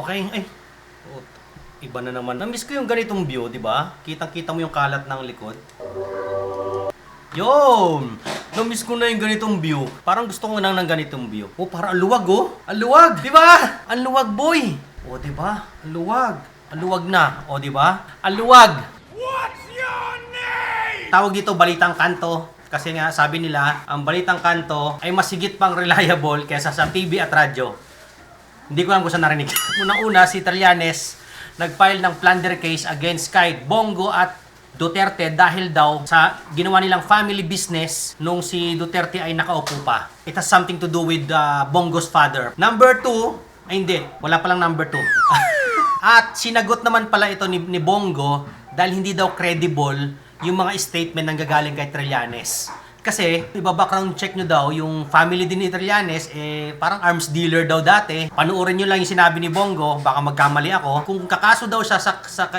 Okay. Ay, oh, iba na naman. Namiss ko yung ganitong view, di ba? Kitang-kita mo yung kalat ng likod. Yun! Namiss ko na yung ganitong view. Parang gusto ko na ng ganitong view. Oh, parang aluwag, oh. Aluwag, di ba? Aluwag, boy. Oh, di ba? Aluwag. Aluwag na. Oh, di ba? Aluwag. What's your name? Tawag dito Balitang Kanto. Kasi nga, sabi nila, ang Balitang Kanto ay masigit pang reliable kaysa sa TV at radyo. Hindi ko lang kung saan narinig. Unang-una, si Trillanes nag-file ng plunder case against kay Bongo at Duterte dahil daw sa ginawa nilang family business nung si Duterte ay nakaupo pa. It has something to do with Bongo's father. Number 2, ay hindi, wala palang number 2. At sinagot naman pala ito ni Bongo dahil hindi daw credible yung mga statement nang gagaling kay Trillanes. Kasi, iba-background check nyo daw, yung family din ni Trillanes, parang arms dealer daw dati. Panuorin nyo lang yung sinabi ni Bongo, baka magkamali ako. Kung kakaso daw siya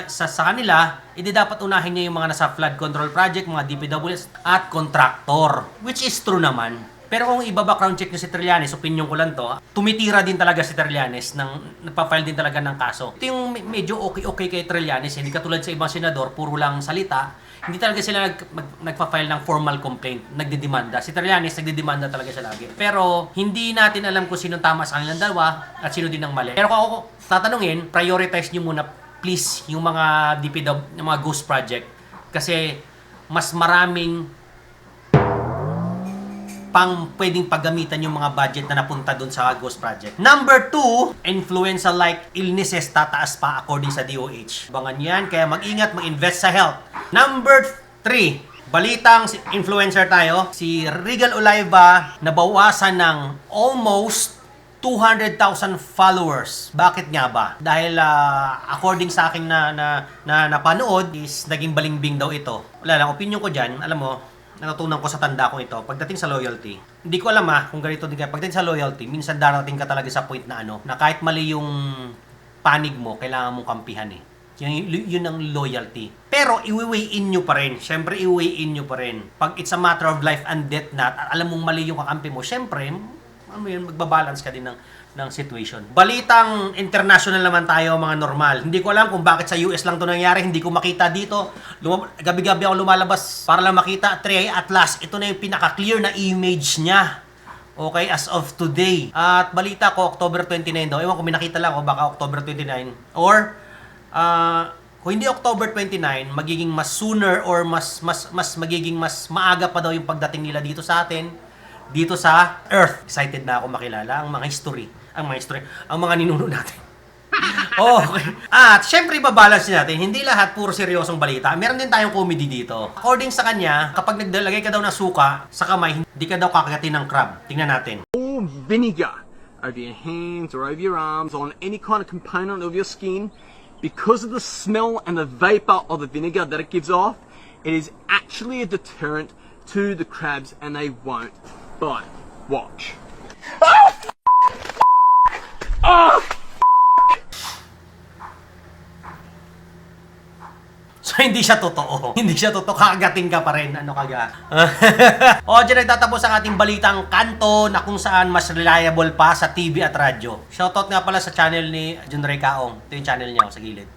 sa kanila, hindi dapat unahin niya yung mga nasa flood control project, mga DPWS, at contractor. Which is true naman. Pero kung iba-background check nyo si Trillanes, opinion ko lang to, tumitira din talaga si Trillanes, nagpa-file din talaga ng kaso. Ito yung medyo okay kay Trillanes, hindi katulad sa ibang senador, puro lang salita. Hindi talaga sila nagpa-file ng formal complaint, nagdidemanda. Si Trillanes nagdidemanda talaga siya lagi. Pero hindi natin alam kung sino tama sa kanilang dalawa at sino din ang mali. Pero kung ako tatanungin, prioritize niyo muna please yung mga DPW, yung mga ghost project. Kasi mas maraming pang pwedeng paggamitan yung mga budget na napunta dun sa ghost project. Number 2, influenza-like illnesses tataas pa according sa DOH. Bangan yan, kaya mag-ingat, mag-invest sa health. Number 3, balitang influencer tayo. Si Regal Oliva nabawasan ng almost 200,000 followers. Bakit nga ba? Dahil according sa akin na napanood is naging balimbing daw ito. Wala lang, opinion ko dyan, alam mo, natutunan ko sa tanda ko ito, pagdating sa loyalty, hindi ko alam kung ganito din kaya, pagdating sa loyalty, minsan darating ka talaga sa point na na kahit mali yung panig mo, kailangan mong kampihan Yun ang loyalty. Pero i-weigh in nyo pa rin. Siyempre, i-weigh in nyo pa rin. Pag it's a matter of life and death na, at alam mong mali yung kakampi mo, siyempre, magbabalance ka din ng situation. Balitang international naman tayo, mga normal. Hindi ko alam kung bakit sa US lang to nangyari. Hindi ko makita dito. Gabi-gabi ako lumalabas para lang makita. 3i Atlas. Ito na yung pinaka-clear na image niya. Okay, as of today. At balita ko, October 29 daw. Ewan ko, minakita lang ako, baka October 29. Or, kung hindi October 29, magiging mas sooner or mas magiging mas maaga pa daw yung pagdating nila dito sa atin. Dito sa Earth. Excited na ako makilala ang mga mga ninuno natin. Okay. At syempre ibabalance natin, hindi lahat puro seryosong balita. Meron din tayong comedy dito. According sa kanya, kapag nagdalagay ka daw ng suka sa kamay, hindi ka daw kakagatin ng crab. Tingnan natin. Or vinegar over your hands or over your arms on any kind of component of your skin, because of the smell and the vapor of the vinegar that it gives off, it is actually a deterrent to the crabs and they won't bite. Watch. So, hindi siya totoo. Hindi siya totoo. Kakagating ka pa rin. Ano kaga? O, dyan nagtatapos ang ating balitang kanto na kung saan mas reliable pa sa TV at radyo. Shoutout nga pala sa channel ni Jun Ray Kaong. Ito yung channel niya sa gilid.